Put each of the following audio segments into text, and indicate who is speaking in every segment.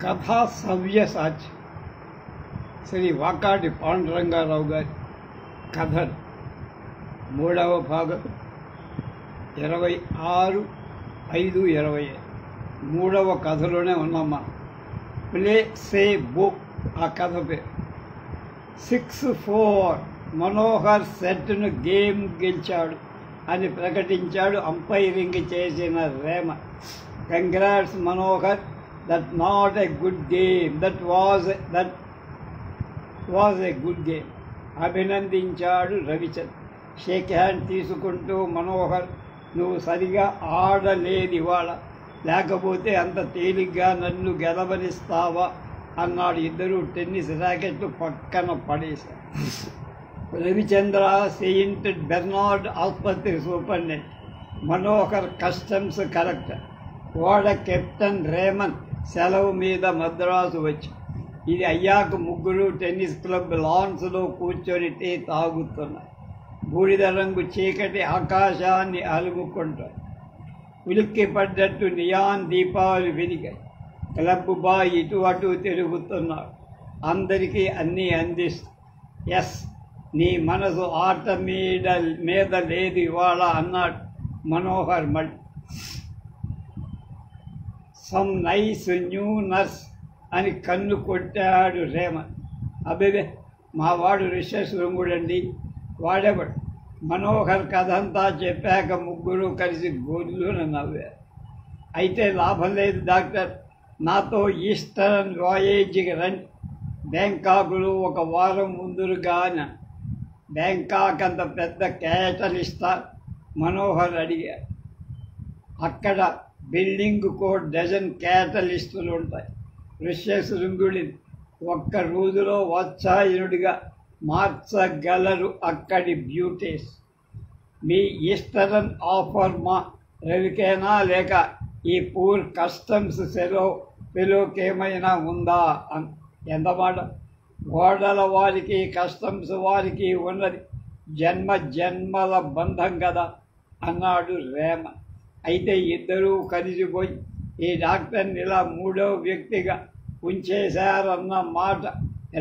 Speaker 1: కథా సవ్యసాచి శ్రీ వాకాటి పాండురంగారావు గారి కథలు 3వ భాగం 26/5/20. 3వ కథలోనే ఉన్నామా. ప్లే సే బుక్ ఆ కథ పేరు. 6-4 మనోహర్ సెట్ను గేమ్ గెలిచాడు అని ప్రకటించాడు అంపైరింగ్ చేసిన రేమ. Congrats Manohar, that not a good game, that was a good game అభినందించాడు రవిచంద్ర. షేక్ హ్యాండ్ తీసుకుంటూ మనోహర్, నువ్వు సరిగా ఆడలేదు ఇవాళ, లేకపోతే అంత తేలిగ్గా నన్ను గెలవనిస్తావా అన్నాడు. ఇద్దరు టెన్నిస్ ర్యాకెట్లు పక్కన పడేశారు. రవిచంద్ర సెయింట్ బెర్నార్డ్ ఆసుపత్రి సూపరింటెండెంట్, మనోహర్ కస్టమ్స్ కలెక్టర్, ఓడ కెప్టెన్ రేమన్ సెలవు మీద మద్రాసు వచ్చి. ఇది అయ్యాక ముగ్గురు టెన్నిస్ క్లబ్ లాన్స్లో కూర్చొని టీ తాగుతున్నారు. బూడిద రంగు చీకటి ఆకాశాన్ని అలుముకుంటారు. ఉలిక్కి పడ్డట్టు నియాన్ దీపాలు వెలిగాయి. క్లబ్ బాయ్ ఇటు అటు తిరుగుతున్నాడు. అందరికీ అన్నీ అందిస్తూ, ఎస్, నీ మనసు ఆట మీద లేదు ఇవాళ అన్నాడు మనోహర్. మళ్ళీ సమ్ నైస్ న్యూ నర్స్ అని కన్ను కొట్టాడు రేమన్. అబ్బే, మా వాడు రిషస్ రంగుడండి. వాడేవాడు. మనోహర్ కథంతా చెప్పాక ముగ్గురు కలిసి గోర్లున నవ్వారు. అయితే లాభం లేదు డాక్టర్, నాతో ఈస్టర్న్ వాయేజ్కి రండి, బ్యాంకాకులో 1 వారం ముందుగాన. బ్యాంకాక్ అంత పెద్ద క్యాటలిస్టా మనోహర్ అడిగారు. అక్కడ బిల్డింగ్ కో డజన్ క్యాటలిస్టులు ఉంటాయి. ఋష్యశృంగుడిని 1 రోజులో వాత్సాయనుడిగా మార్చగలరు అక్కడి బ్యూటీస్. మీ ఈస్టర్న్ ఆఫర్ మా రవికేనా, లేక ఈ పూర్ కస్టమ్స్ ఫెలోకేమైనా ఉందా? ఎంతమాట! గోడల వారికి కస్టమ్స్ వారికి ఉన్నది జన్మల బంధం కదా అన్నాడు రేమ. అయితే ఇద్దరూ కలిసిపోయి ఈ డాక్టర్ని ఇలా 3వ వ్యక్తిగా ఉంచేశారన్న మాట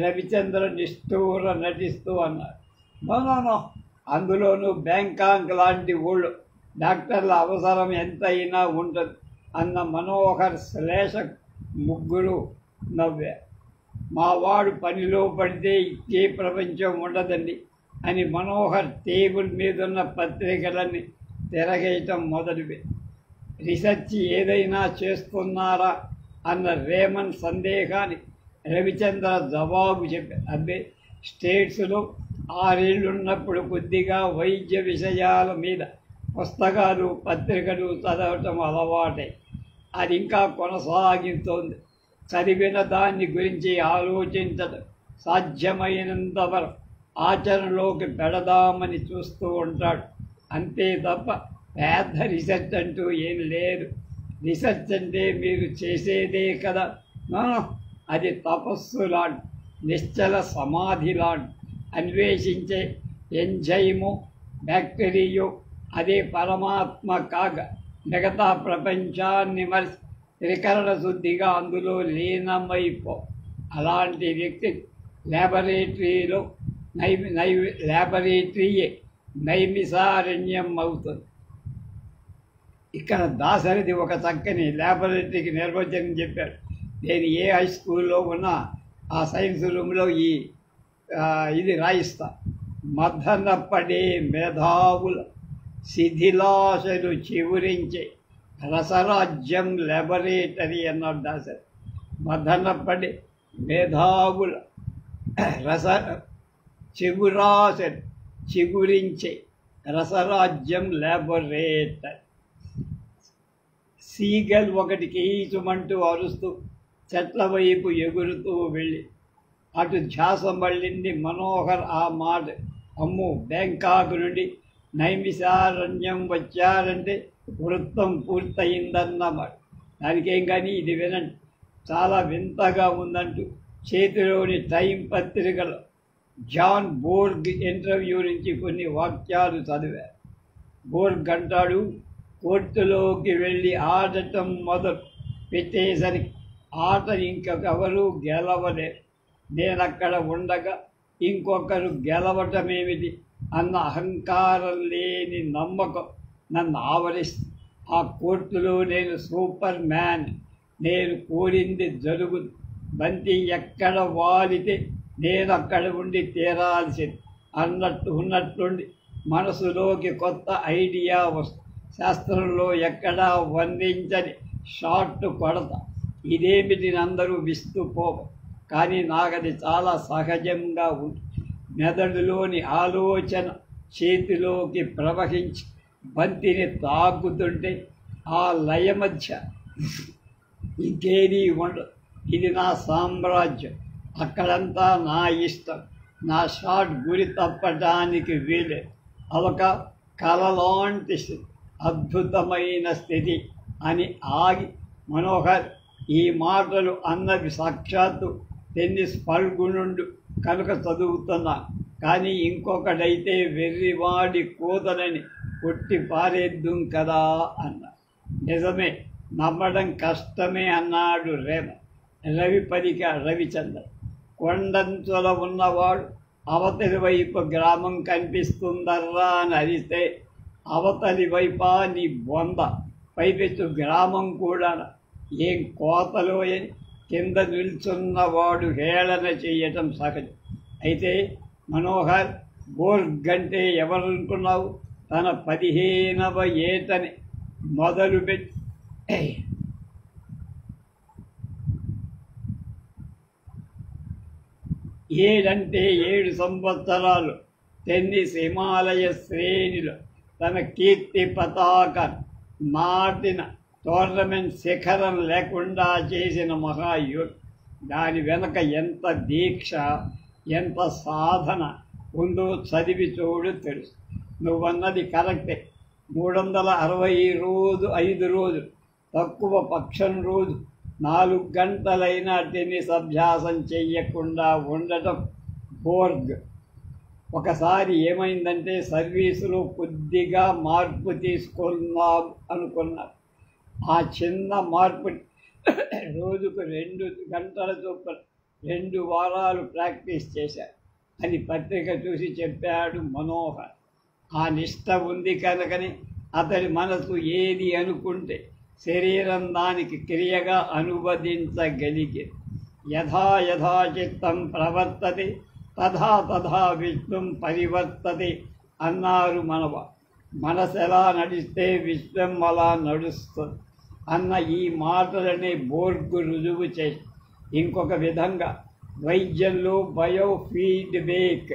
Speaker 1: రవిచంద్ర నిష్ఠూర నటిస్తూ అన్నాడు. నో, అందులోనూ బ్యాంకాక్ లాంటి ఊళ్ళో డాక్టర్ల అవసరం ఎంతైనా ఉంటుంది అన్న మనోహర్ శ్లేష. ముగ్గురు నవ్వారు. మా వాడు పనిలో పడితే ఇచ్చే ప్రపంచం ఉండదండి అని మనోహర్ టేబుల్ మీదున్న పత్రికలన్నీ తిరగేయటం మొదలుపెట్టి. రీసెర్చ్ ఏదైనా చేస్తున్నారా అన్న రేమన్ సందేహాన్ని రవిచంద్ర జవాబు చెప్పారు. అబ్బే, స్టేట్స్లో 6 ఏళ్ళున్నప్పుడు కొద్దిగా వైద్య విషయాల మీద పుస్తకాలు పత్రికలు చదవటం అలవాటే. అది ఇంకా కొనసాగుతోంది. చదివిన దాన్ని గురించి ఆలోచించడం సాధ్యమైనంత వరకు ఆచరణలోకి పెడదామని చూస్తూ ఉంటాడు. అంతే తప్ప పెద్ద రీసెర్చ్ అంటూ ఏం లేదు. రీసెర్చ్ అంటే మీరు చేసేదే కదా. అది తపస్సు లాంటి, నిశ్చల సమాధి లాంటి. అన్వేషించే ఎంజైమో బ్యాక్టీరియో అదే పరమాత్మ కాగా మిగతా ప్రపంచాన్ని మరిచి త్రికరణ శుద్ధిగా అందులో లీనమైపో. అలాంటి వ్యక్తి ల్యాబొరేటరీయే నైమిసారణ్యం అవుతుంది. ఇక్కడ దాసరిది ఒక చక్కని ల్యాబొరేటరీకి నిర్వచనం చెప్పాడు. నేను ఏ హై స్కూల్లో ఉన్నా ఆ సైన్స్ రూమ్లో ఇది రాయిస్తా. మదన పడే మేధావుల శిథిలాశలు చివురించే రసరాజ్యం ల్యాబొరేటరీ అన్నాడు దాసరి. మదన పడే మేధావుల చిగురించే రసరాజ్యం ల్యాబొరేటరీ. సీగల్ ఒకటి కీచుమంటూ అరుస్తూ చెట్ల వైపు ఎగురుతూ వెళ్ళి అటు ధ్యాస మళ్ళింది మనోహర్. ఆ మాట, అమ్మో, బ్యాంకాక్ నుండి నైమిసారణ్యం వచ్చారంటే వృత్తం పూర్తయిందన్నమాట. దానికేం కానీ ఇది వినండి, చాలా వింతగా ఉందంటూ చేతిలోని టైం పత్రికలో జాన్ బోర్గ్ ఇంటర్వ్యూ నుంచి కొన్ని వాక్యాలు చదివారు. బోర్గ్ అంటాడు, కోర్టులోకి వెళ్ళి ఆడటం మొదలు పెట్టేసరికి ఆట ఇంకొకరు గెలవలేరు. నేనక్కడ ఉండగా ఇంకొకరు గెలవటమేమిటి అన్న అహంకారం లేని నమ్మకం నన్ను ఆవరిస్తుంది. ఆ కోర్టులో నేను సూపర్ మ్యాన్. నేను కోరింది జరుగుతుంది. బంతి ఎక్కడ వాలితే నేను అక్కడ ఉండి తీరాల్సింది అన్నట్టు ఉన్నట్టుండి మనసులోకి కొత్త ఐడియా వస్తుంది. శాస్త్రంలో ఎక్కడా వర్ణించని షాట్ కొడతా. ఇదేమిటి అందరూ విస్తుపోవ, కానీ నాకది చాలా సహజంగా ఉంది. మెదడులోని ఆలోచన చేతిలోకి ప్రవహించి బంతిని తాకుతుంటే ఆ లయ మధ్య ఇంకేదీ ఉండదు. ఇది నా సామ్రాజ్యం. అక్కడంతా నా ఇష్టం. నా షాట్ గురి తప్పడానికి వీలే. అదొక కలలాంటి అద్భుతమైన స్థితి అని ఆగి మనోహర్ ఈ మాటలు అన్నది సాక్షాత్తు టెన్నిస్ ఫల్గుణుండు కనుక చదువుతున్నాను. కానీ ఇంకొకడైతే వెర్రివాడి కూతలని కొట్టి పారేద్దుం కదా అన్నా. నిజమే, నమ్మడం కష్టమే అన్నాడు రేమ. రవిచంద్ర కొండంచుల ఉన్నవాడు అవతలి వైపు గ్రామం కనిపిస్తుందర్రా అని అరిస్తే అవతలి వైపా నీ బొంద, పైపెచ్చు గ్రామం కూడా ఏం కోతలో అని కింద నిల్చున్నవాడు హేళన చేయటం సహజం. అయితే మనోహర్ బోర్గ్ అంటే ఎవరనుకున్నావు? తన 15వ ఏటని మొదలుపెట్టి 7 సంవత్సరాలు టెన్నిస్ హిమాలయ శ్రేణిలో తన కీర్తి పతాకాన్ని నాటిన టోర్నమెంట్ శిఖరం లేకుండా చేసిన మహాయోగి. దాని వెనక ఎంత దీక్ష, ఎంత సాధన ఉందో చదివి చూడు తెలుసు. నువ్వన్నది కరెక్టే. 365 రోజులు తక్కువ పక్షం రోజు 4 గంటలైనా టెన్నిస్ అభ్యాసం చెయ్యకుండా ఉండటం బోర్గ్. ఒకసారి ఏమైందంటే సర్వీసులో కొద్దిగా మార్పు తీసుకున్నాం అనుకున్నారు. ఆ చిన్న మార్పు రోజుకు 2 గంటల చొప్పున 2 వారాలు ప్రాక్టీస్ చేశారు అని పత్రిక చూసి చెప్పాడు మనోహర్. ఆ నిష్ట ఉంది కనుకనే అతడి మనసు ఏది అనుకుంటే శరీరం దానికి క్రియగా అనువదించగలిగే. యథా యథా చిత్తం ప్రవర్తతే తథా తథా విశ్వం పరివర్తతే అన్నారు మనవ. మనసు ఎలా నడిస్తే విశ్వం అలా నడుస్తుంది అన్న ఈ మాటలనే బోర్గు రుజువు చేసి ఇంకొక విధంగా వైద్యంలో బయోఫీడ్బ్యాక్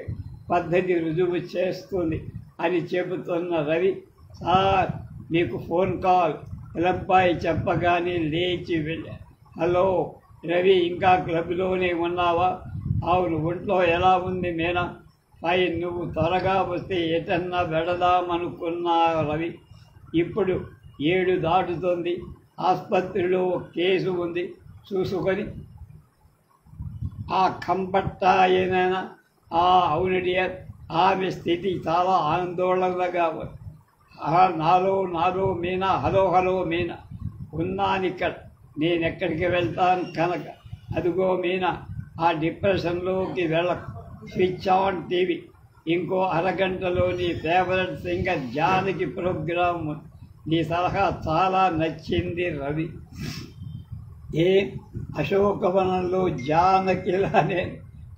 Speaker 1: పద్ధతి రుజువు చేస్తుంది అని చెబుతున్న రవి, సార్ మీకు ఫోన్ కాల్, క్లబ్బాయి చెప్పగానే లేచి వెళ్ళా. హలో రవి, ఇంకా క్లబ్లోనే ఉన్నావా? అవును. ఒంట్లో ఎలా ఉంది మీనా? ఫైన్. నువ్వు త్వరగా వస్తే ఎటన్నా వెడదామనుకున్నా రవి. ఇప్పుడు 7 దాటుతుంది. ఆసుపత్రిలో కేసు ఉంది, చూసుకొని ఆ కంపట్టాయన. అవును డియర్, ఆమె స్థితి చాలా ఆందోళనగా ఉంది. నాలో మీనా. హలో మీనా, ఉన్నానిక్కడ. నేనెక్కడికి వెళ్తాను కనుక అదిగో మీనా, ఆ డిప్రెషన్లోకి వెళ్ళకు. Switch on TV. ఇంకో అరగంటలో నీ ఫేవరెట్ సింగర్ జానకి ప్రోగ్రామ్. నీ సలహా చాలా నచ్చింది రవి. అశోకవనంలో జానకిలానే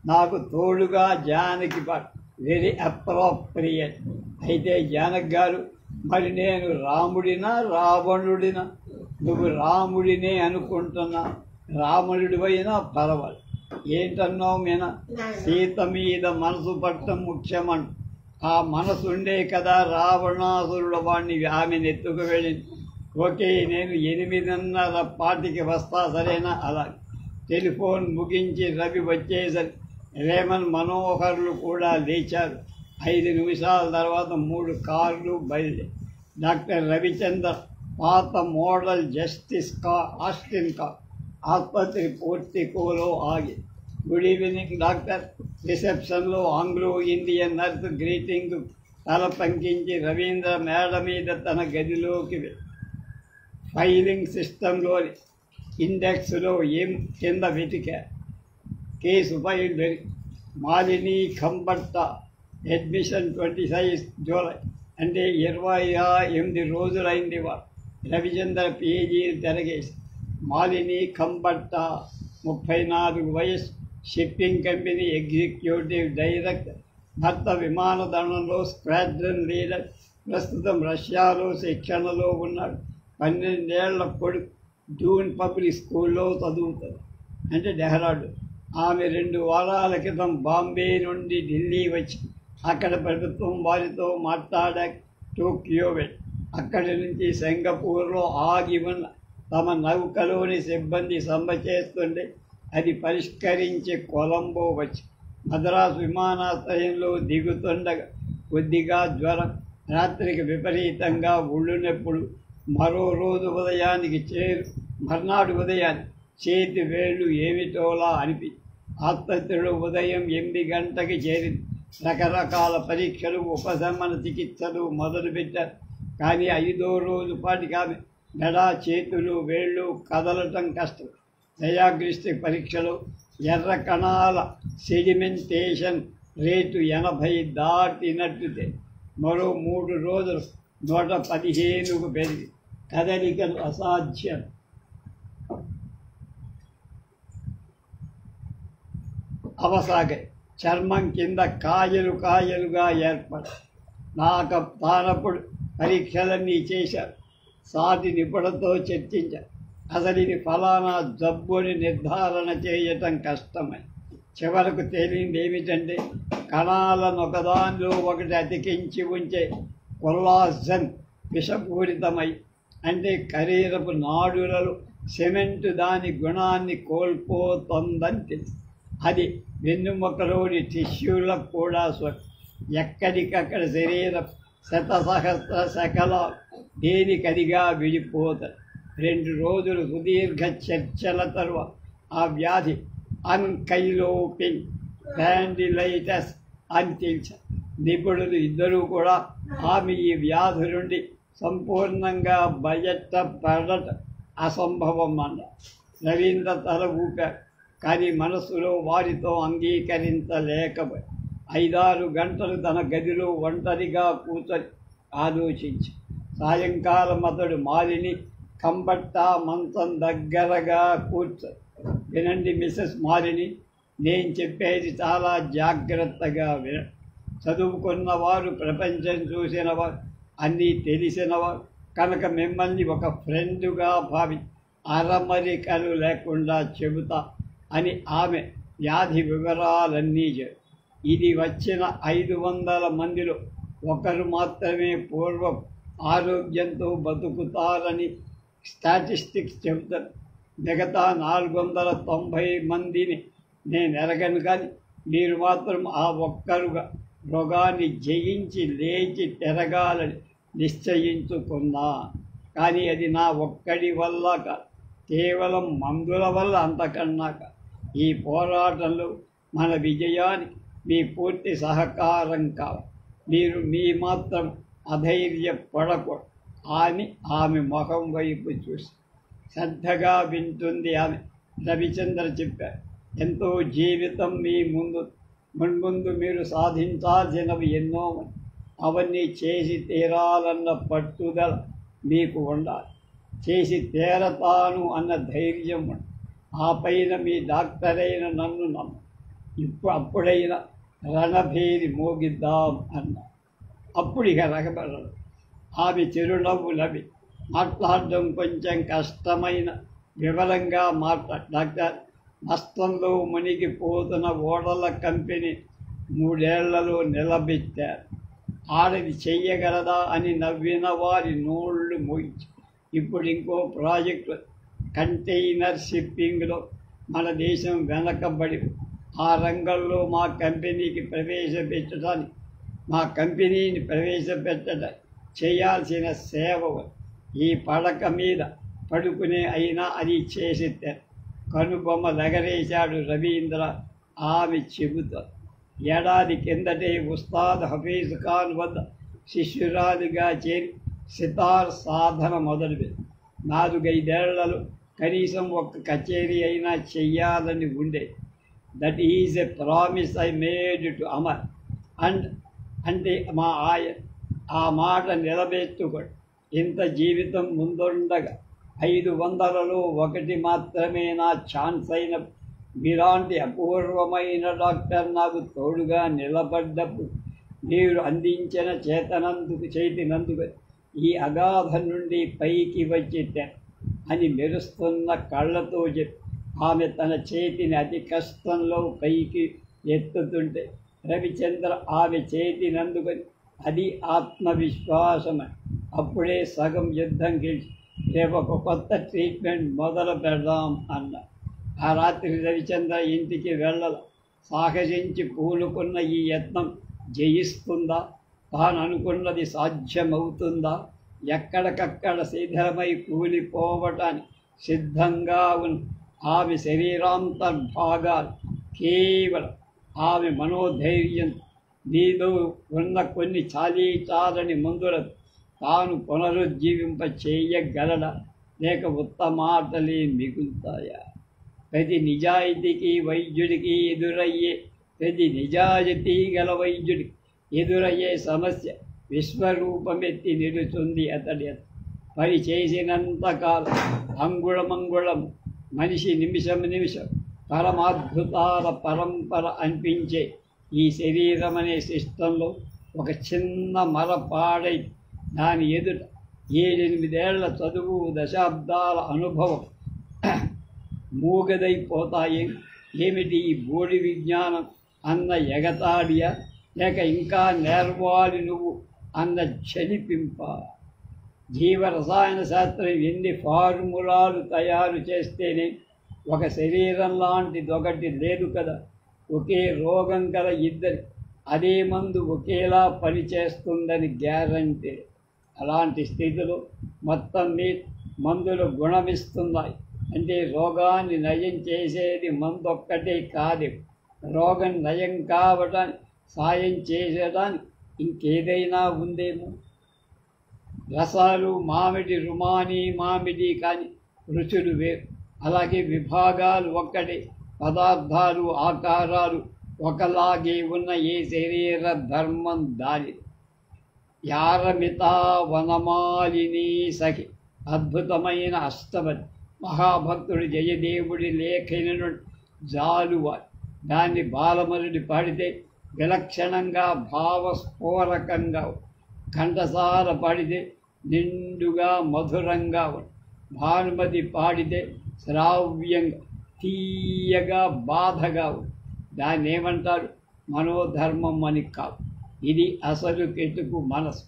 Speaker 1: నాకు తోడుగా జానకి పాట వెరీ అప్రోప్రియేట్. అయితే జానకి గారు, మరి నేను రాముడినా రావణుడినా? నువ్వు రాముడినే అనుకుంటున్నా, రావణుడివైనా పర్వాలేదు. ఏంటన్నావు మీనా? సీత మీద మనసు పట్టడం ముఖ్యమంట. ఆ మనసు ఉండే కదా రావణాసురుడు వాడిని ఆమెను ఎత్తుకు వెళ్ళింది. ఓకే, నేను 8:30 వస్తా, సరేనా? అలా టెలిఫోన్ ముగించి రవి వచ్చేసరికి రేమన్ మనోహర్లు కూడా లేచారు. 5 నిమిషాల తర్వాత 3 కార్లు బయలుదేరి. డాక్టర్ రవిచంద్ర పాత మోడల్ జస్టిస్ ఆస్టిన్ కార్ ఆసుపత్రి పోర్టికోలో ఆగి. Good evening doctor. రిసెప్షన్లో ఆంగ్లో ఇండియన్ నర్సు గ్రీటింగ్ తల పంకించి రవీంద్ర మేడ మీద తన గదిలోకి ఫైలింగ్ సిస్టంలోని ఇండెక్స్లో ఏం కింద వెతికా. Case file Malini Khambatta admission 26 July అంటే 28 రోజులైంది. రవిచంద్ర పేజీ తిరగేసి మాలిని ఖంబట్ట 34 వయసు, షిప్పింగ్ కంపెనీ ఎగ్జిక్యూటివ్ డైరెక్టర్, భర్త విమానదళంలో స్క్వాడ్రన్ లీడర్, ప్రస్తుతం రష్యాలో శిక్షణలో ఉన్నాడు. 12 ఏళ్ల కొడుకు జూన్ పబ్లిక్ స్కూల్లో చదువుతాడు అంటే డెహ్రాడూన్. ఆమె 2 వారాల క్రితం బాంబే నుండి ఢిల్లీ వచ్చి అక్కడ ప్రభుత్వం వారితో మాట్లాడాక టోక్యో వెళ్ళి అక్కడి నుంచి సింగపూర్లో ఆగి ఉన్న తమ నౌకలోని సిబ్బంది సమ్మె చేస్తుంటే అది పరిష్కరించి కొలంబో వచ్చి మద్రాసు విమానాశ్రయంలో దిగుతుండగా కొద్దిగా జ్వరం, రాత్రికి విపరీతంగా ఒళ్ళు నొప్పులు, మరో రోజు ఉదయానికి మర్నాడు ఉదయాన్ని చేతి వేళ్ళు ఏమిటోలా అనిపి ఆసుపత్రిలో ఉదయం 8 గంటకి చేరింది. రకరకాల పరీక్షలు, ఉపశమన చికిత్సలు మొదలుపెట్టారు. కానీ 5వ రోజు పాటికి ఆమె మెడ, చేతులు, వేళ్ళు కదలటం కష్టం. డయాగ్నోస్టిక్ పరీక్షలో ఎర్ర కణాల సెడిమెంటేషన్ రేటు 80 దాటినట్టు. మరో 3 రోజులు 115కు పెరిగి కదలికలు అసాధ్యం. అవసాగాయి. చర్మం కింద కాయలుగా ఏర్పడ తానప్పుడు పరీక్షలన్నీ చేశారు. సాటి నిపుణులతో చర్చించారు. అసలు ఇది ఫలానా జబ్బుని నిర్ధారణ చేయటం కష్టమై చివరకు తేలింది ఏమిటంటే కణాలను ఒకదానిలో ఒకటి అతికించి ఉంచే కొల్లాజన్ విషపూరితమై, అంటే శరీరపు నాడులలో సిమెంటు దాని గుణాన్ని కోల్పోతుందని తెలుసు. అది వెన్నుముకలోని టిష్యూలకు కూడా ఎక్కడికక్కడ శరీర శతసహస్ర శకలాలు దేనికదిగా విడిపోతాయి. 2 రోజులు సుదీర్ఘ చర్చల తరువాత ఆ వ్యాధి అన్కైలోపింగ్ స్పాండిలైటిస్ అని తెలిసారు. నిపుణులు ఇద్దరూ కూడా ఆమె ఈ వ్యాధి నుండి సంపూర్ణంగా బయటపడటం అసంభవం అన్నారు. రవీంద్ర తల ఊపారు. కానీ మనస్సులో వారితో అంగీకరించలేకపోయి 5-6 గంటలు తన గదిలో ఒంటరిగా కూర్చొని ఆలోచించి సాయంకాలం అతడు మాలిని కంబట్ట మంచం దగ్గరగా కూర్చొని, వినండి మిసెస్ మాలిని, నేను చెప్పేది చాలా జాగ్రత్తగా వినండి. చదువుకున్నవారు, ప్రపంచం చూసినవారు, అన్నీ తెలిసినవారు కనుక మిమ్మల్ని ఒక ఫ్రెండ్గా భావి అరమరికలు లేకుండా చెబుతా అని ఆమె వ్యాధి వివరాలన్నీ ఇది వచ్చిన 500 మందిలో ఒకరు మాత్రమే పూర్వం ఆరోగ్యంతో బతుకుతారని స్టాటిస్టిక్స్ చెబుతారు. మిగతా 490 మందిని నేను ఎరగను. కానీ మీరు మాత్రం ఆ ఒక్కరుగా రోగాన్ని జయించి లేచి తిరగాలని నిశ్చయించుకున్నా. కానీ అది నా ఒక్కడి వల్ల కాదు, కేవలం మందుల వల్ల, అంతకన్నా కాదు. ఈ పోరాటంలో మన విజయానికి మీ పూర్తి సహకారం కావాలి. మీరు మీ మాత్రం అధైర్యపడకూడదు అని ఆమె ముఖం వైపు చూసి శ్రద్ధగా వింటుంది ఆమె. రవిచంద్ర చెప్పారు, ఎంతో జీవితం మీ మున్ముందు మీరు సాధించాల్సినవి ఎన్నో, అవన్నీ చేసి తీరాలన్న పట్టుదల మీకు ఉండాలి. చేసి తీరతాను అన్న ధైర్యం ఉండాలి. ఆ పైన మీ డాక్టర్ అయిన నన్ను అప్పుడైనా రణభేరి మోగిద్దాం అన్న. అప్పుడు ఇక రగబడదు. ఆమె చిరునవ్వు నవ్వి మాట్లాడడం కొంచెం కష్టమైన వివరంగా డాక్టర్, నష్టంలో మునిగిపోతున్న ఓడల కంపెనీ 3 ఏళ్లలో నిలబెట్టారు. ఆడది చెయ్యగలదా అని నవ్విన వారి నోళ్లు మోయించి ఇప్పుడు ఇంకో ప్రాజెక్టు కంటైనర్ షిప్పింగ్లో మన దేశం వెనకబడి ఆ రంగంలో మా కంపెనీని ప్రవేశపెట్టడం చేయాల్సిన సేవ ఈ పడక మీద పడుకునే అయినా అది చేసి కనుబొమ్మ లగరేశాడు రవీంద్ర. ఆమె చెబుతారు, ఏడాది కిందటే ఉస్తాద్ హఫీజ్ ఖాన్ వద్ద శిష్యురాలిగా చేరి సితార్ సాధన మొదలుపెట్టి 4-5 ఏళ్లలో కనీసం ఒక్క కచేరీ అయినా చెయ్యాలని ఉండే. That is a promise I made to Amar and అంటే ఆ మాట నిలబెట్టుకోడు. ఇంత జీవితం ముందుండగా 500లో 1 మాత్రమే నా ఛాన్స్ అయిన మీలాంటి అపూర్వమైన డాక్టర్ నాకు తోడుగా నిలబడ్డప్పుడు మీరు అందించిన చేతినందుకు ఈ అగాధ నుండి పైకి వచ్చేట అని మెరుస్తున్న కళ్ళతో చెప్పి ఆమె తన చేతిని అతి కష్టంలో పైకి ఎత్తుతుంటే రవిచంద్ర ఆమె చేతినందుకొని అది ఆత్మవిశ్వాసమని. అప్పుడే సగం యుద్ధం గెలిచి రేపు ఒక కొత్త ట్రీట్మెంట్ మొదలు పెడదాం అన్న. ఆ రాత్రి రవిచంద్ర ఇంటికి వెళ్ళాల. సాహసించి పూనుకున్న ఈ యత్నం జయిస్తుందా? తాను అనుకున్నది సాధ్యమవుతుందా? ఎక్కడికక్కడ శిథిలమై కూలిపోవటానికి సిద్ధంగా ఉన్న ఆమె శరీరాంతర్భాగాలు కేవలం ఆమె మనోధైర్యం నీలో ఉన్న కొన్ని చాలని మందులను తాను పునరుజ్జీవింప చేయగలడా? లేక ఉత్తమాటలే మిగులుతాయా? ప్రతి నిజాయితీకి వైద్యుడికి ప్రతి నిజాయితీ గల వైద్యుడికి ఎదురయ్యే సమస్య విశ్వరూపమెత్తి నిలుస్తుంది అతడి. పని చేసినంతకాలం అంగుళమంగుళం మనిషి నిమిషం పరమాద్భుతాల పరంపర అనిపించే ఈ శరీరం అనే సిస్టంలో ఒక చిన్న మరపాడై దాని ఎదుట 7-8 చదువు, దశాబ్దాల అనుభవం మూగదైపోతాయి. ఏమిటి ఈ బోడి విజ్ఞానం అన్న ఎగతాడియా? లేక ఇంకా నేర్వాలి నువ్వు అన్న చలిపింప? జీవరసాయన శాస్త్రం ఎన్ని ఫార్ములాలు తయారు చేస్తేనే ఒక శరీరం లాంటిదొకటి లేదు కదా. ఒకే రోగం గల ఇద్దరు అదే మందు ఒకేలా పనిచేస్తుందని గ్యారంటీ. అలాంటి స్థితిలో మొత్తం మందులు గుణమిస్తున్నాయి అంటే రోగాన్ని నయం చేసేది మందొక్కటే కాదు. రోగం నయం కావడానికి సాయం చేసేదానికి ఇంకేదైనా ఉందేమో. రసాలు మామిడి, రుమాని మామిడి కానీ రుచులు వేరు. అలాగే విభాగాలు ఒక్కటే, పదార్థాలు ఆకారాలు ఒకలాగే ఉన్న ఏ శరీర ధర్మం దాని. యారమితా వనమాలిని సఖి అద్భుతమైన అష్టపది మహాభక్తుడు జయదేవుడి లేఖను జాలువారు. దాన్ని బాలమరుడి పాడితే విలక్షణంగా భావస్ఫోరకంగా, కంఠసార పాడితే నిండుగా మధురంగా, భానుమతి పాడితే శ్రావ్యంగా తీయగా బాధగా. దాన్ని ఏమంటారు? మనోధర్మం అని కాదు. ఇది అసలు కెటుకు మనసు.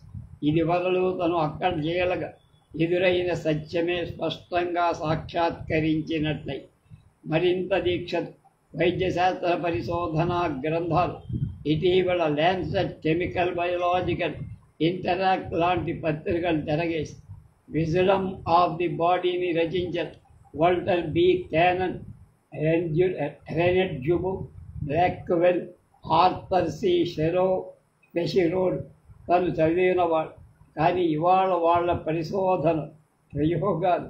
Speaker 1: ఇది వరలో తను అక్కడ చేయలగా ఎదురైన సత్యమే స్పష్టంగా సాక్షాత్కరించినట్లయి. మరింత దీక్ష వైద్యశాస్త్ర పరిశోధనా గ్రంథాలు ఇటీవల ల్యాన్సెట్ కెమికల్ బయోలాజికల్ ఇంటరాక్ట్ లాంటి పత్రికలు తిరగేసి విజడమ్ ఆఫ్ ది బాడీని రచించారు వాల్టర్ బి క్యానన్, రెనెట్ జుబు, బ్లాక్వెల్, ఆర్థర్ సి పెషిరోడ్ తను చదివినవాడు. కానీ ఇవాళ వాళ్ళ పరిశోధన, ప్రయోగాలు,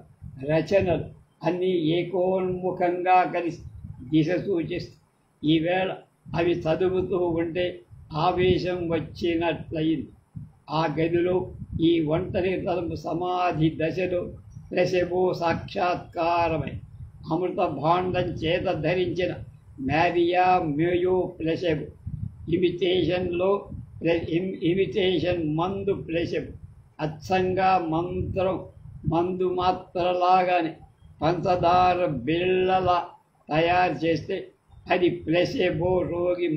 Speaker 1: రచనలు అన్నీ ఏకోన్ముఖంగా కలిసి దిశ సూచిస్తాయి. ఈవేళ అవి చదువుతూ ఉంటే ఆవేశం వచ్చినట్లయింది. ఆ గదిలో ఈ ఒంటరి తలుపు సమాధి దశలో ప్లెసెబో సాక్షాత్కారమై అమృత భాండం చేత ధరించిన మ్యారియా మేయో ప్లెసెబో. ఇమిటేషన్ మందు ప్లెసెబో. అచ్చంగా మందు మాత్రలాగానే పంచదార బిళ్ళలా తయారు చేస్తే అది ప్లెసెబో. రోగి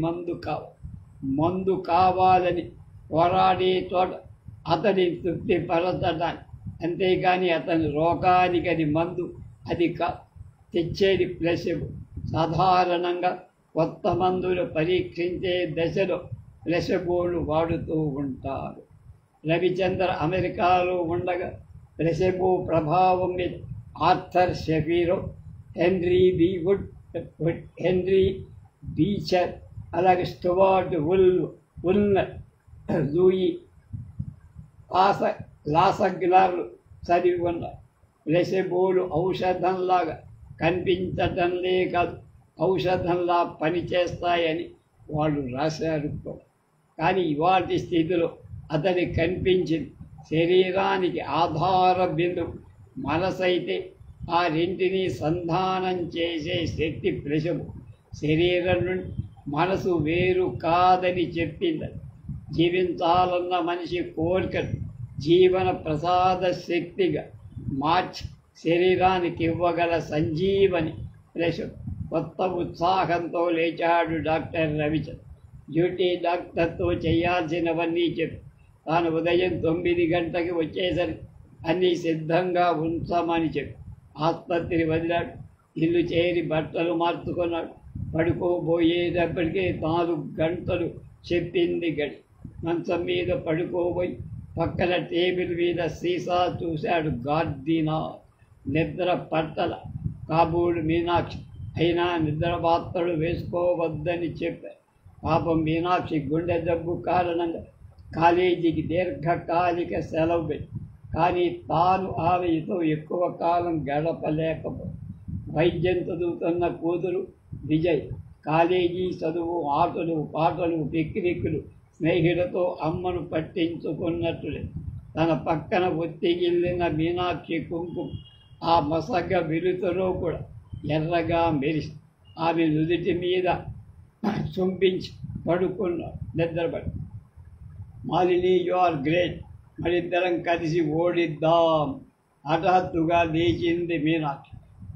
Speaker 1: మందు కావాలని పోరాడే చోట అతడిని తృప్తిపరచడానికి, అంతేగాని అతని రోగానికి అది మందు అది తెచ్చేది ప్లెసెబో. సాధారణంగా కొత్త మందులు పరీక్షించే దశలో ప్లెసెబోలు వాడుతూ ఉంటారు. రవిచంద్ర అమెరికాలో ఉండగా ప్లెసెబో ప్రభావం మీద ఆర్థర్ షెఫీరో, హెన్రీ బీచర్, అలాగే స్టువార్ట్ ఉల్నర్, లూయి లాసగ్లార్లు చదివి ఉన్నారు. ప్లెసిబోలు ఔషధంలాగా కనిపించటంలే కాదు, ఔషధంలా పనిచేస్తాయని వాళ్ళు రాశారు కూడా. కానీ ఇవాటి స్థితిలో అతనికి కనిపించింది శరీరానికి ఆధార బిందువు మనసైతే ఆ రెంటిని సంధానం చేసే శక్తి ప్లెసిబో. శరీరం నుండి మనసు వేరు కాదని చెప్పింది. జీవించాలన్న మనిషి కోరికను జీవన ప్రసాద శక్తిగా మార్చి శరీరానికి ఇవ్వగల సంజీవని ప్లెసిబో. కొత్త ఉత్సాహంతో లేచాడు డాక్టర్ రవిచంద్ర. డ్యూటీ డాక్టర్తో చేయాల్సినవన్నీ చెప్పి తాను ఉదయం 9 గంటలకి వచ్చేసరికి అన్నీ సిద్ధంగా ఉంచామని చెప్పి ఆసుపత్రి వదిలాడు. ఇల్లు చేరి బట్టలు మార్చుకున్నాడు. పడుకోబోయేటప్పటికే 4 గంటలు చెప్పింది గడి. మంచం మీద పడుకోబోయి పక్కన టేబుల్ మీద సీసా చూశాడు. గార్దినా నిద్ర పట్టల. కాబూలు మీనాక్షి అయినా నిద్ర మాత్రలు వేసుకోవద్దని చెప్పారు. పాపం మీనాక్షి గుండె జబ్బు కారణంగా కాలేజీకి దీర్ఘకాలిక సెలవు పెట్టి, కానీ తాను ఆమెతో ఎక్కువ కాలం గడపలేకపోయింది. వైద్యం చదువుతున్న కూతురు విజయ్ కాలేజీ చదువు, ఆటలు పాటలు, పిక్నిక్లు, స్నేహితులతో అమ్మను పట్టించుకున్నట్లే. తన పక్కన ఒత్తిగిల్లిన మీనాక్షి కుంకుమ ఆ మసగ వెలుతులో కూడా ఎర్రగా మెరిసి ఆమె నుదుటి మీద చుంపించి పడుకున్న నిద్రపడి. మాలిని, యు ఆర్ గ్రేట్, మరిద్దరం కలిసి ఓడిద్దాం. హఠాత్తుగా లేచింది మీనాక్షి.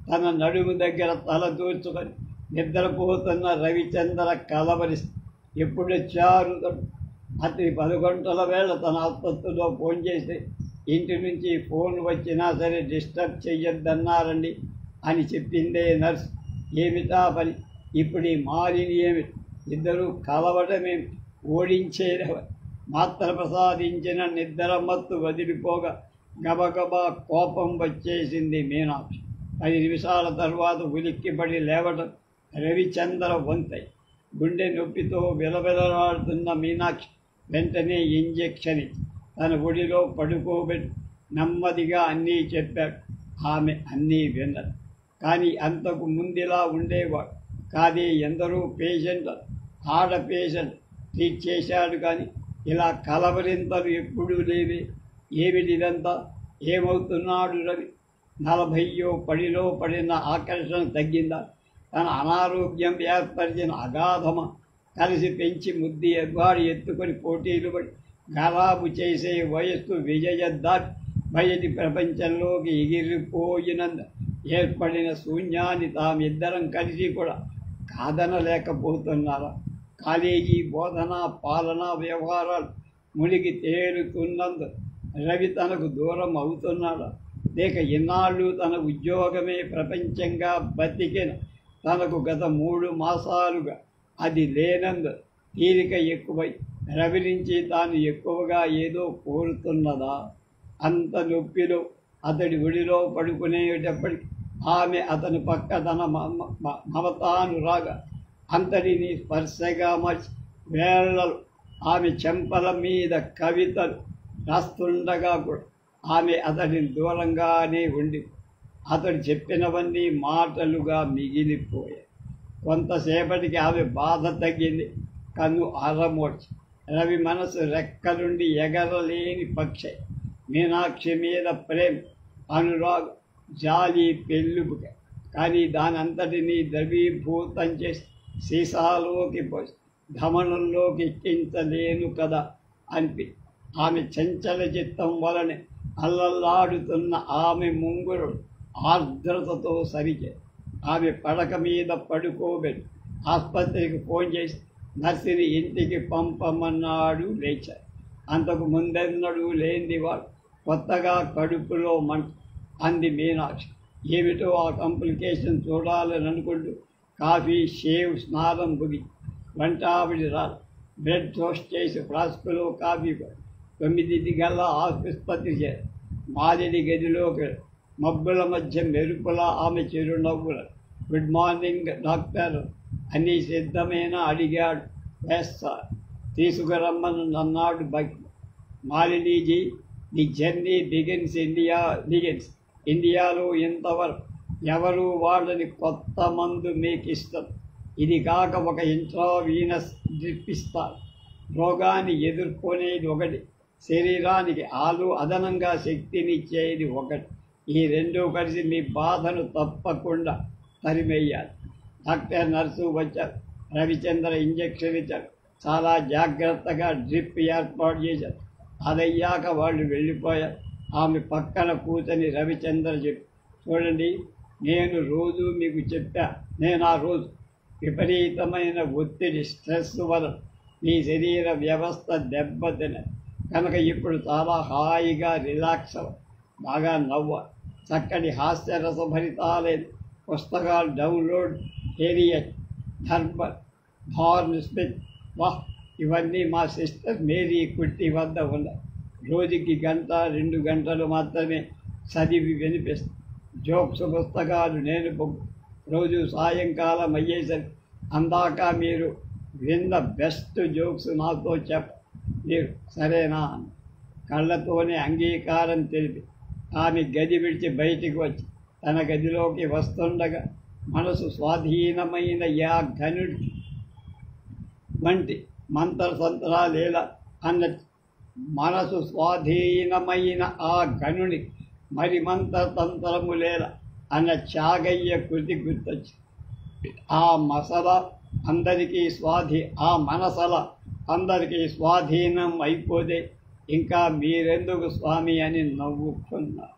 Speaker 1: తన నడుము దగ్గర తల దూర్చుకొని నిద్రపోతున్న రవిచంద్ర కలవరిస్తూ ఎప్పుడొచ్చారు? అతని 10 గంటల వేళ తన ఆసుపత్రిలో ఫోన్ చేసి ఇంటి నుంచి ఫోన్ వచ్చినా సరే డిస్టర్బ్ చెయ్యొద్దన్నారండి అని చెప్పిందే నర్స్. ఏమిటా పని? ఇప్పుడు ఈ మాలిని ఏమిటి? ఇద్దరు కలవటమేమి? ఓడించేదెవరు? మాత్ర ప్రసాదించిన నిద్ర మత్తు వదిలిపోగా గబగబా కోపం వచ్చేసింది మీనాక్షి. 10 నిమిషాల తర్వాత ఉలిక్కిపడి లేవటం రవిచంద్ర వంతై. గుండె నొప్పితో విలవిలలాడుతున్న మీనాక్షి వెంటనే ఇంజెక్షన్ ఇచ్చి తన ఒడిలో పడుకోబెట్టి నెమ్మదిగా అన్నీ చెప్పాడు. ఆమె అన్నీ విన్నది. కానీ అంతకు ముందులా ఉండేవాడు కాదే. ఎందరో పేషెంట్లు, ఆడ పేషెంట్ ట్రీట్ చేశాడు, కానీ ఇలా కలవరింతలు ఎప్పుడూ లేవే. ఏమిటిదంతా? ఏమవుతున్నాడు రవి? 40 పడిలో పడిన ఆకర్షణ తగ్గిందా? తన అనారోగ్యం ఏర్పరిచిన అగాధమా? కలిసి పెంచి ముద్ది ఎవ్వాడు ఎత్తుకొని పోటీలు పడి గలాబు చేసే వయస్సు విజయ దాటి బయటి ప్రపంచంలోకి ఎగిరిపోయినంత ఏర్పడిన శూన్యాన్ని తామిద్దరం కలిసి కూడా కాదనలేకపోతున్నారా? కాలేజీ బోధన, పాలనా వ్యవహారాలు మునిగి తేలుతున్నందు రవి తనకు దూరం అవుతున్నాడా? లేక ఇన్నాళ్ళు తన ఉద్యోగమే ప్రపంచంగా బతికిన తనకు గత 3 మాసాలుగా అది లేనందు తీరిక ఎక్కువై రవి నుంచి తాను ఎక్కువగా ఏదో కోరుతున్నదా? అంత నొప్పిలో అతడి ఒడిలో పడుకునేటప్పటికి ఆమె అతని పక్క తన మమతానురాగ అంతటిని స్పర్శగా మార్చి వేళలు ఆమె చెంపల మీద కవితలు రాస్తుండగా కూడా ఆమె అతడిని దూరంగానే ఉండి అతడు చెప్పినవన్నీ మాటలుగా మిగిలిపోయాయి. కొంతసేపటికి ఆమె బాధ తగ్గింది. కన్ను అరమోడ్చి రవి మనసు రెక్కలుండి ఎగరలేని పక్షి. మీనాక్షి మీద ప్రేమ, అనురాగం, జాలి పెళ్ళుబుక. కానీ దానంతటినీ ద్రవీభూతం చేసి సీసాలోకి పోసి ధమనంలోకి ఎక్కించలేను కదా అనిపి ఆమె చంచల చిత్తం వలనే అల్లల్లాడుతున్న ఆమె ముంగురుడు ఆర్ద్రతతో సరిచే ఆమె పడక మీద పడుకోబెట్టి ఆసుపత్రికి ఫోన్ చేసి నర్సిని ఇంటికి పంపమన్నాడు. లేచారు. అంతకు ముందెన్నడూ లేనిది వాడు కొత్తగా కడుపులో మంట అంది మీనాక్షి. ఏమిటో ఆ కాంప్లికేషన్ చూడాలని అనుకుంటూ కాఫీ, షేవ్, స్నానం ముగి వంటావిడి రాదు. బ్రెడ్ టోస్ట్ చేసి ఫ్లాస్కులో కాఫీ 9 గల్లా ఆసుపత్రి చేరు. మాదిడి గదిలోకి మబ్బుల మధ్య మెరుపులా ఆమె చిరునవ్వుల. గుడ్ మార్నింగ్ డాక్టర్, అన్నీ సిద్ధమేనా అడిగాడు. వేస్తారు, తీసుకురమ్మని అన్నాడు. మాలినీజీ, the journey begins, India begins. ఇండియాలో ఇంతవరకు ఎవరు వాడని కొత్త మందు మీకు ఇస్తారు. ఇది కాక ఒక ఇంట్రావీనస్ డ్రిప్ ఇస్తారు. రోగాన్ని ఎదుర్కొనేది ఒకటి, శరీరానికి అదనంగా శక్తినిచ్చేది ఒకటి. ఈ రెండూ కలిసి మీ బాధను తప్పకుండా తరిమేయాలి. డాక్టర్, నర్సు వచ్చారు. రవిచంద్ర ఇంజెక్షన్ ఇచ్చారు. చాలా జాగ్రత్తగా డ్రిప్ ఏర్పాటు చేశారు. అదయ్యాక వాళ్ళు వెళ్ళిపోయారు. ఆమె పక్కన కూర్చొని రవిచంద్ర చెప్పి, చూడండి, నేను రోజు మీకు చెప్పా, నేను ఆ రోజు విపరీతమైన ఒత్తిడి, స్ట్రెస్ వలన మీ శరీర వ్యవస్థ దెబ్బతిన్నది కనుక ఇప్పుడు చాలా హాయిగా రిలాక్స్ అవ్వ, బాగా నవ్వ, చక్కటి హాస్యరసభరితాలైన పుస్తకాలు డౌన్లోడ్, హేరియట్, థర్బల్, హార్న్ స్మిత్, వాహ్, ఇవన్నీ మా సిస్టర్ మేరీ కుట్టి వద్ద ఉన్నాయి. రోజుకి 1-2 గంటలు మాత్రమే చదివి వినిపిస్తాను. జోక్స్ పుస్తకాలు నేను రోజు సాయంకాలం అయ్యేసరికి అందాక మీరు విన్న బెస్ట్ జోక్స్ నాతో మీరు సరేనా? కళ్ళతోనే అంగీకారం తెలిపి ఆమె గది విడిచి బయటికి వచ్చి తన గదిలోకి వస్తుండగా మనసు స్వాధీనమైన యా ఘనుడి వంటి మంత్రతంత్రాలేలా అన్నట్టు మనసు స్వాధీనమైన ఆ గనుని మరి మంత్రతంత్రములేలా అన్న త్యాగయ్య కృతి గుర్తొచ్చి ఆ మనసల అందరికీ స్వాధీనం అయిపోతే ఇంకా మీరెందుకు స్వామి అని నవ్వుకున్నారు.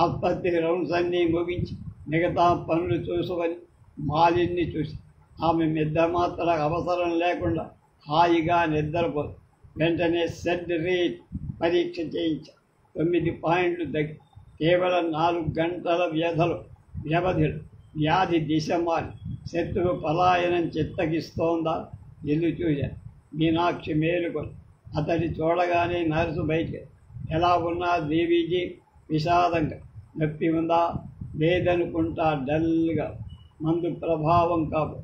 Speaker 1: ఆసుపత్రి రౌండ్స్ అన్నీ ముగించి మిగతా పనులు చూసుకొని మాలిన్ని చూసి ఆమె మాత్రం అవసరం లేకుండా హాయిగా నిద్రపోదు. వెంటనే సెడ్ రేట్ పరీక్ష చేయించారు. 9 పాయింట్లు తగ్గి కేవలం 4 గంటల వ్యవధిలో వ్యాధి దిశ మారి శత్రువు పలాయనం చిత్తగిస్తోందా ఎల్లు చూశారు. మీనాక్షి మేలుకొని అతడి చూడగానే నర్సు బయటికి, ఎలా ఉన్నా దేవీజీ? విషాదంగా. నొప్పి ఉందా? లేదనుకుంటా డల్గా. మందు ప్రభావం కాదు.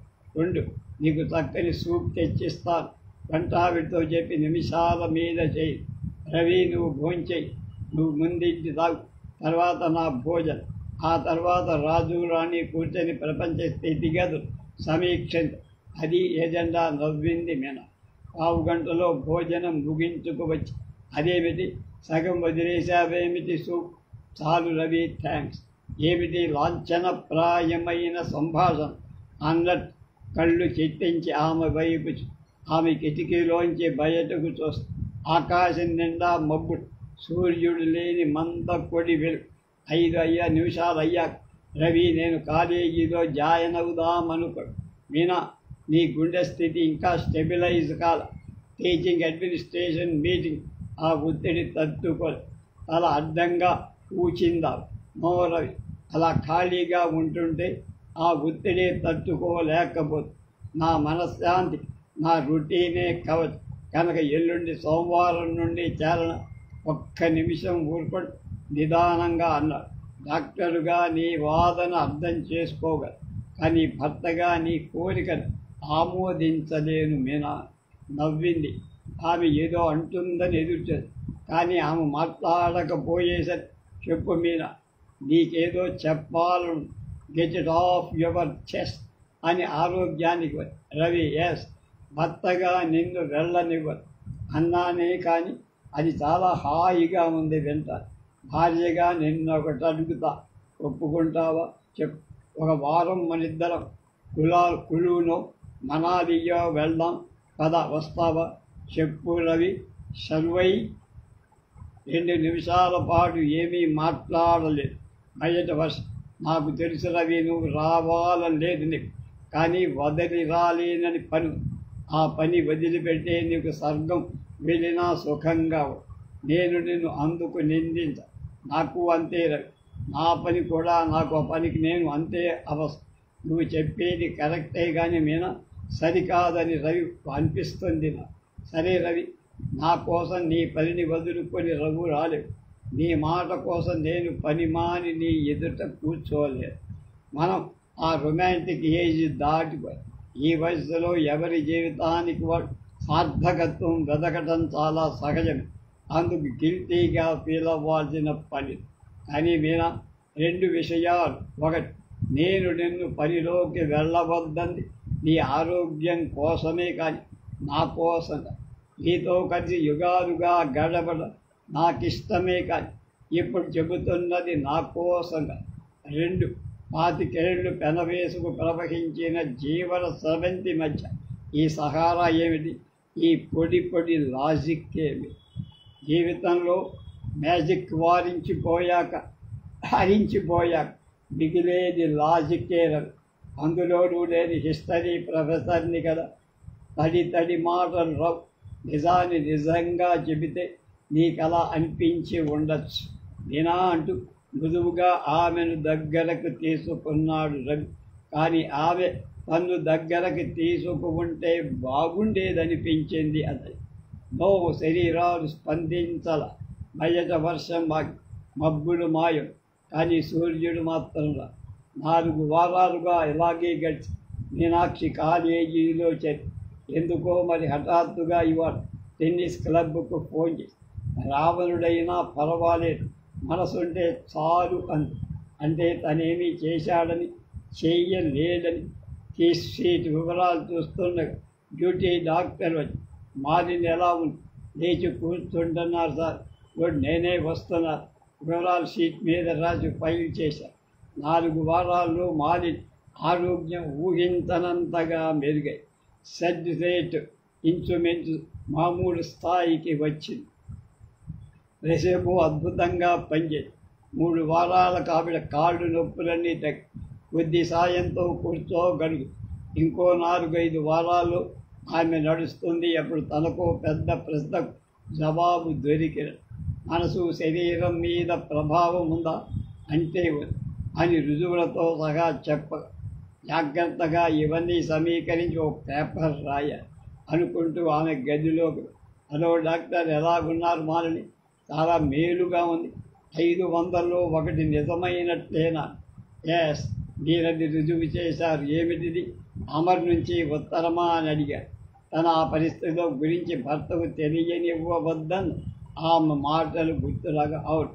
Speaker 1: నీకు చక్కని సూప్ తెచ్చిస్తాను. వంటావిడితో చెప్పి నిమిషాల మీద చేయి. రవి, నువ్వు భోంచేయి, నువ్వు ముందింటి తాగు, తర్వాత నా భోజనం. ఆ తర్వాత రాజు రాణి కూర్చొని ప్రపంచ స్థితిగతులు సమీక్షించ. అది ఎజెండా. నవ్వింది మీనా. 1/2 గంటలో భోజనం ముగించుకోవచ్చు. అదేమిటి, సగం వదిలేశావేమిటి? సూప్ చాలు రవి, థ్యాంక్స్. ఏమిటి లాంఛనప్రాయమైన సంభాషణ అన్నట్టు కళ్ళు చిట్టించి ఆమె వైపు ఆమె కిటికీలోంచి బయటకు చూస్తూ ఆకాశం నిండా మబ్బుడు, సూర్యుడు లేని మంద కొడి వెలుగు. 5 నిమిషాలు అయ్యాక రవి, నేను కాలేజీలో జాయిన్ అవుదామనుకోడు. మీనా, నీ గుండె స్థితి ఇంకా స్టెబిలైజ్ కాల. టీచింగ్ అడ్మినిస్ట్రేషన్ మీటింగ్ ఆ ఒత్తిడి తట్టుకోలే. అలా అడ్డంగా కూచిందా. నో రవి, అలా ఖాళీగా ఉంటుంటే ఆ ఒత్తిడి తట్టుకోలేకపోతే నా మనశ్శాంతి, నా రొటీనే కవచ్. కనుక ఎల్లుండి సోమవారం నుండి చేరణ. ఒక్క నిమిషం ఊరుకొని నిదానంగా అన్నాడు. డాక్టరుగా నీ వాదన అర్థం చేసుకోగలరు, కానీ భర్తగా నీ కోరికను ఆమోదించలేను. మీనా నవ్వింది. ఆమె ఏదో అంటుందని ఎదుర్చదు, కానీ ఆమె మాట్లాడకపోయేసరి చెప్పు మీనా, నీకేదో చెప్పాలను. Get it off your chest అని ఆరోగ్యానికి రవి, ఎస్, భర్తగా నిన్ను వెళ్ళనివ్వరు అన్నానే, కానీ అది చాలా హాయిగా ఉంది వింటాను. భార్యగా నిన్నొకటి అడుగుతా, ఒప్పుకుంటావా? చెప్పు. 1 వారం మనిద్దరం కులునో మనాలియో వెళ్దాం కదా, వస్తావా? చెప్పు రవి. సర్వై 2 నిమిషాల పాటు ఏమీ మాట్లాడలేదు. బయట వర్షం. నాకు తెలుసు రవి, నువ్వు రావాలని లేదు నీకు, కానీ వదిలి రాలేనని పని. ఆ పని వదిలిపెట్టే నీకు స్వర్గం వెళ్ళినా సుఖంగా. నేను నిన్ను అందుకు నిందించ. నాకు అంతే రవి. నా పని కూడా, నాకు ఆ పనికి నేను అంతే అవసరం. నువ్వు చెప్పేది కరెక్టే, కానీ మీనా సరికాదని రవి అనిపిస్తుంది నా. సరే రవి, నా కోసం నీ పనిని వదులుకొని రఘు రాలేవు. నీ మాట కోసం నేను పని మాని నీ ఎదుట కూర్చోలేదు. మనం ఆ రొమాంటిక్ ఏజ్ దాటిపోయి ఈ వయసులో ఎవరి జీవితానికి వాడు సార్థకత్వం వెదకటం చాలా సహజం. అందుకు గిల్టీగా ఫీల్ అవ్వాల్సిన పని. కానీ మీనా, రెండు విషయాలు. ఒకటి, నేను నిన్ను పనిలోకి వెళ్ళవద్దంది నీ ఆరోగ్యం కోసమే కానీ నా కోసంగా. నీతో కలిసి యుగాలుగా గడపడ నాకిష్టమే కానీ ఇప్పుడు చెబుతున్నది నా కోసంగా. రెండు, 25 ఏళ్ళు పెనవేసుకు ప్రవహించిన జీవన స్రవంతి మధ్య ఈ సహారా ఏమిటి? ఈ పొడి పొడి లాజిక్ ఏమి? జీవితంలో మ్యాజిక్ హరించిపోయాక మిగిలేది లాజిక్కే రవి. అందులోనూ లేని హిస్టరీ ప్రొఫెసర్ని కదా. తడి మాటలు రావు. నిజాన్ని నిజంగా చెబితే నీకలా అనిపించి ఉండొచ్చు. నేనా అంటూ మృదువుగా ఆమెను దగ్గరకు తీసుకున్నాడు రవి. కానీ ఆమె తన్ను దగ్గరకు తీసుకుంటే బాగుండేదనిపించింది అతడి. శరీరాలు స్పందించాల. బయట వర్షం మబ్బులు మాయం, కానీ సూర్యుడు మాత్రంలా. 4 వారాలుగా ఇలాగే గడిచి మీనాక్షి కాలేజీలో చేరి ఎందుకో మరి హఠాత్తుగా ఇవాళ టెన్నిస్ క్లబ్కు ఫోన్ చేసి రావణుడైనా పర్వాలేదు మనసుంటే చాలు అంటే తనేమీ చేశాడని చెయ్యలేదని సీట్ వివరాలు చూస్తున్న డ్యూటీ డాక్టర్ వచ్చి మాలిని ఎలా ఉంది లేచి కూర్చుంటున్నారు సార్. ఇప్పుడు నేనే వస్తున్నారు. వివరాలు షీట్ మీద రాసి ఫైల్ చేశారు. 4 వారాల్లో మాలిని ఆరోగ్యం ఊహించనంతగా మెరుగై సెడ్ రేట్ ఇంచుమించు మామూలు స్థాయికి వచ్చింది. రేసేపు అద్భుతంగా పనిచేసి 3 వారాలకు ఆవిడ కాళ్ళు నొప్పులన్నీ తగ్గి కొద్ది సాయంతో కూర్చోగలుగు. ఇంకో 4-5 వారాలు ఆమె నడుస్తుంది. అప్పుడు తనకు పెద్ద ప్రశ్నకు జవాబు దొరికిన. మనసు శరీరం మీద ప్రభావం ఉందా అంటే అని రుజువులతో సహా చెప్పగా జాగ్రత్తగా ఇవన్నీ సమీకరించి ఒక పేపర్ రాయాలి అనుకుంటూ ఆమె గదిలోకి, హలో డాక్టర్ ఎలాగున్నారు మాలని? చాలా మేలుగా ఉంది. 500లో 1 నిజమైనట్లేనా? ఎస్, మీరది రుజువు చేశారు. ఏమిటిది? అమర్ నుంచి ఉత్తరమా అని అడిగారు. తన ఆ పరిస్థితిలో గురించి భర్తకు తెలియనివ్వవద్దని ఆమె మాటలు గుర్తులాగా. Out,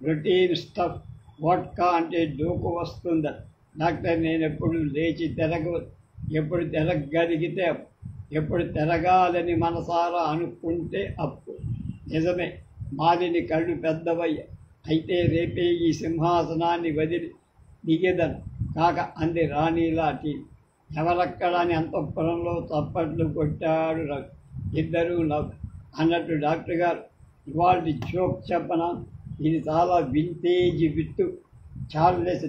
Speaker 1: routine stuff. వోడ్కా అంటే డోకు వస్తుందా డాక్టర్? నేను ఎప్పుడు లేచి ఎప్పుడు తిరగగలిగితే ఎప్పుడు తిరగాలని మనసారా అనుకుంటే అప్పుడు. నిజమే, మాలిని కళ్ళు పెద్దవయ్య. అయితే రేపే ఈ సింహాసనాన్ని వదిలి దిగేదను కాక అంది రాణిలా టీవీ. ఎవరక్కడ అని అంతఃపురంలో చప్పట్లు కొట్టాడు రవి. ఇద్దరూ నవ్వు. అన్నట్టు డాక్టర్ గారు, ఇవాళ జోక్ చెప్పనా? ఇది చాలా వింటేజ్ విట్టు. చార్లెస్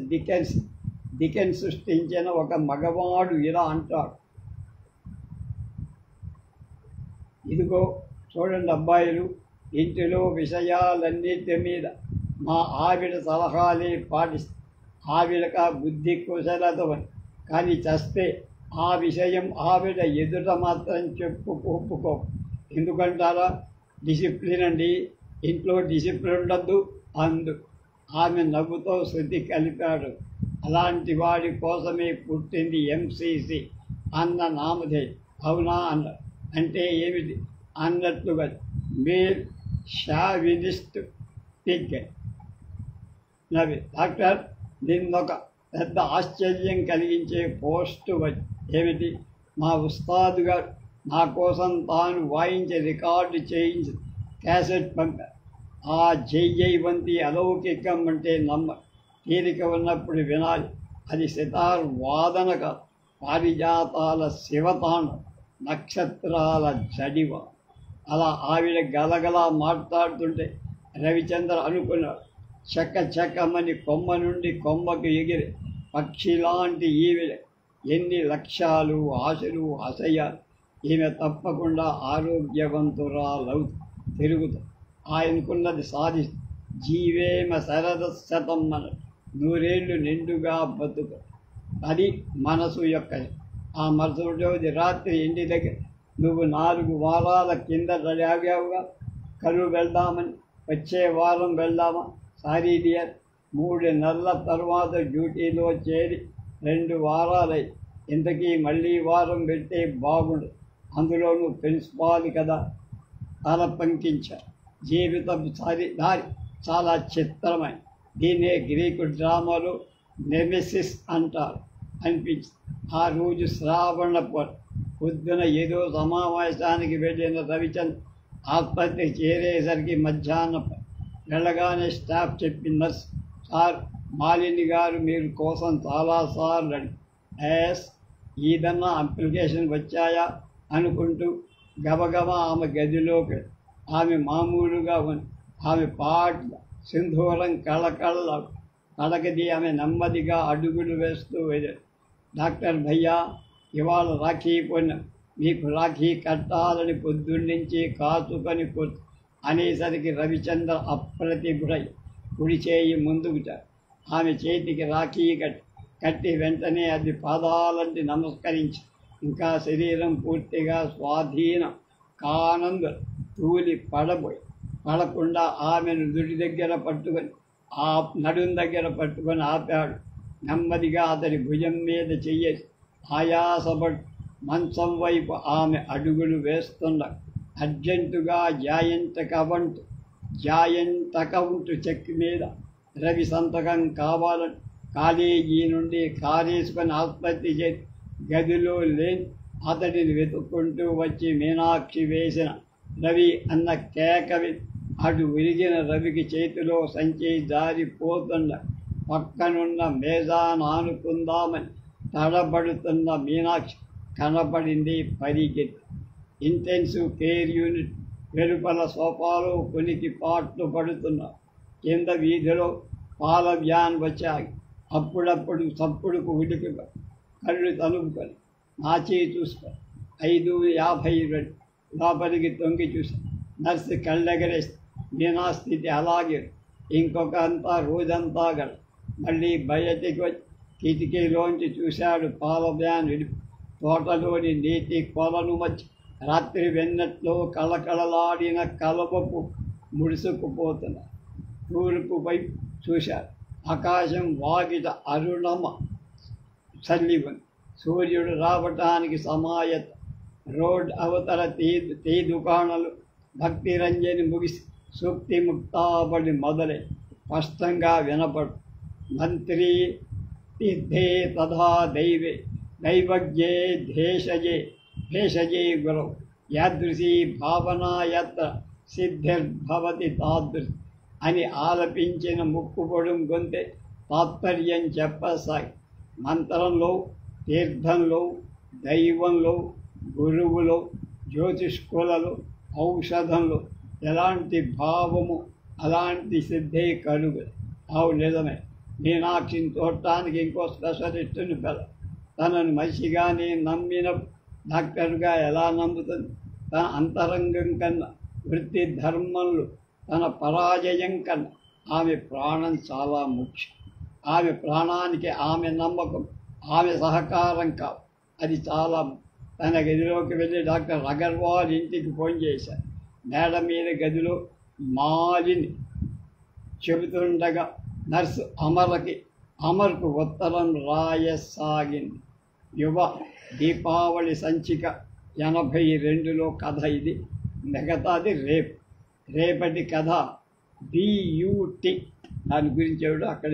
Speaker 1: డికెన్స్ సృష్టించిన ఒక మగవాడు ఇలా అంటాడు. ఇదిగో చూడండి అబ్బాయిలు, ఇంటిలో విషయాలన్నిటి మీద మా ఆవిడ సలహాలే పాటిస్తే ఆవిడక బుద్ధి కుశలతవని, కానీ చస్తే ఆ విషయం ఆవిడ ఎదుట మాత్రం ఒప్పుకో. ఎందుకంటారా? డిసిప్లిన్ అండి, ఇంట్లో డిసిప్లిన్ ఉండద్దు అందు. ఆమె నవ్వుతో శృతి కలిపాడు. అలాంటి వాడి కోసమే పుట్టింది ఎంసీసీ అన్న నామధేయం. అవునా అన్న. అంటే ఏమిటి అన్నట్లుగా మేల్ షావినిస్ట్ పిక్ నవ్వి. డాక్టర్, నిన్నొక పెద్ద ఆశ్చర్యం కలిగించే పోస్టు ఏమిటి? మా ఉస్తాదు గారు నా కోసం తాను వాయించి రికార్డు చేయించి క్యాసెట్ పంపారు. ఆ జైవంతి అలౌకికం అంటే తీరిక ఉన్నప్పుడు వినాలి. అది సితార్ వాదన కాదు, పారిజాతాల శివతాండం, నక్షత్రాల జడివ. అలా ఆవిడ గలగలా మాట్లాడుతుంటే రవిచంద్ర అనుకున్నాడు, చెక్కమని కొమ్మ నుండి కొమ్మకు ఎగిరి పక్షిలాంటి ఈవిడ ఎన్ని లక్ష్యాలు, ఆశలు, ఆశయాలు. ఈమె తప్పకుండా ఆరోగ్యవంతురాలవు తిరుగుతాం. ఆయనకున్నది సాధి జీవేమ శరదశతం మన 100 ఏళ్ళు నిండుగా బతుకు. అది మనసు యొక్క. ఆ మరుసటి రోజు రాత్రి ఇంటి దగ్గర నువ్వు 4 వారాల కింద అడిగావుగా కలు వెళ్దామని. వచ్చే వారం వెళ్దామా? సారీ డియర్, 3 నెలల తర్వాత డ్యూటీలో చేరి 2 వారాలై. ఇంతకీ మళ్ళీ వారం పెడితే బాగుండు. అందులోనూ ప్రిన్సిపాల్ కదా. తల పంకించారు. జీవితం దారి చాలా చిత్రమైన దీన్నే గ్రీకు డ్రామాలో నెమెసిస్ అంటారు అనిపించింది. ఆ రోజు శ్రావణ పొద్దున ఏదో సమావేశానికి వెళ్ళిన రవిచంద్ర ఆసుపత్రి చేరేసరికి మధ్యాహ్నం వెళ్ళగానే స్టాఫ్ చెప్పిన నర్స్, సార్ మాలిని గారు మీరు కోసం చాలాసార్లు యాస్ ఏదన్నా అప్లికేషన్ వచ్చాయా అనుకుంటూ గబగబా ఆమె గదిలోకి. ఆమె మామూలుగా ఉంది. ఆమె పాట సింధూరం కళకది. ఆమె నెమ్మదిగా అడుగులు వేస్తూ వెళ్ళాడు. డాక్టర్ భయ్యా, ఇవాళ రాఖీ పొన్న, మీకు రాఖీ కట్టాలని పొద్దున్నుంచి కాచుకొని అనేసరికి రవిచంద్ర అప్రతిభుడై కుడి చేయి ముందుకు ఆమె చేతికి రాఖీ కట్టి వెంటనే అది పాదాలంటి నమస్కరించి ఇంకా శరీరం పూర్తిగా స్వాధీనం కానందు తూలి పడకుండా ఆమెను నుడి దగ్గర పట్టుకొని నడుం దగ్గర పట్టుకొని ఆపాడు. నెమ్మదిగా అతని భుజం మీద చెయ్యేసి ఆయాసపడు మంచం వైపు ఆమె అడుగులు వేస్తున్న అర్జెంటుగా జాయింట్ అకౌంట్ చెక్ మీద రవి సంతకం కావాలని కాలేజీ నుండి కారేసుకొని ఆసుపత్రి చేసి గదిలో లేని అతడిని వెతుక్కుంటూ వచ్చి మీనాక్షి వేసిన రవి అన్న కేకవి అటు విరిగిన రవికి చేతిలో సంచి జారిపోతున్న పక్కనున్న మేజాను ఆనుకుందామని తడబడుతున్న మీనాక్షి కనపడింది. పరిగెత్తి ఇంటెన్సివ్ కేర్ యూనిట్ వెలుపల సోఫాలో కొనికి పాట్లు పడుతున్నారు. కింద వీధిలో పాల వ్యాన్ వచ్చాయి. అప్పుడప్పుడు చప్పుడుకు ఉడికి కళ్ళు తలుపుకొని నాచి చూసుకొని 5:52 లోపలికి తొంగి చూసి నర్సు కళ్ళెగరేసి మీనా స్థితి అలాగే రోజంతా గడ. మళ్ళీ బయటికి వచ్చి కిటికీలోంచి చూశాడు. పాల వ్యాన్ విడిపి తోటలోని నీటి కొలను వచ్చి రాత్రి వెన్నట్లో కళకళలాడిన కలపపు ముడుసుకుపోతున్న తూర్పు వైపు చూశాడు. ఆకాశం వాగిట అరుణమ చల్లి ఉంది. సూర్యుడు రావటానికి సమాయత. రోడ్ అవతల టీ దుకాణాలు భక్తి రంజని ముగిసి సూక్తి ముక్తాబడి మొదలై స్పష్టంగా వినపడు. మంత్రి తీర్థే తథా దైవే దైవజ్ఞే భేషజే గురవు యాదృశీ భావనా యత్ర సిద్ధిర్భవతి తాదృశి అని ఆలపించిన ముక్కుపొడుం గొంతె తాత్పర్యం చెప్పసాగి. మంత్రంలో, తీర్థంలో, దైవంలో, గురువులో, జ్యోతిష్కులలో, ఔషధంలో ఎలాంటి భావము అలాంటి సిద్ధే కలుగు. అవు నిజమే. మీనాక్షిని చూడటానికి ఇంకో స్పెషలిస్టుని తనను మనిషిగానే నమ్మిన డాక్టర్గా ఎలా నమ్ముతుంది? తన అంతరంగం కన్నా వృత్తి ధర్మంలో తన పరాజయం కన్నా ఆమె ప్రాణం చాలా ముఖ్యం. ఆమె ప్రాణానికి ఆమె నమ్మకం, ఆమె సహకారం కావు. అది చాలా. తన గదిలోకి వెళ్ళి డాక్టర్ అగర్వాల్ ఇంటికి ఫోన్ చేశారు. మేడ మీద గదిలో మాలిని చెబుతుండగా నర్సు అమర్కు ఉత్తరం రాయసాగింది. యువ దీపావళి సంచిక 82లో కథ ఇది. మిగతాది రేపటి కథ BUT. దాని గురించి ఎవడు అక్కడ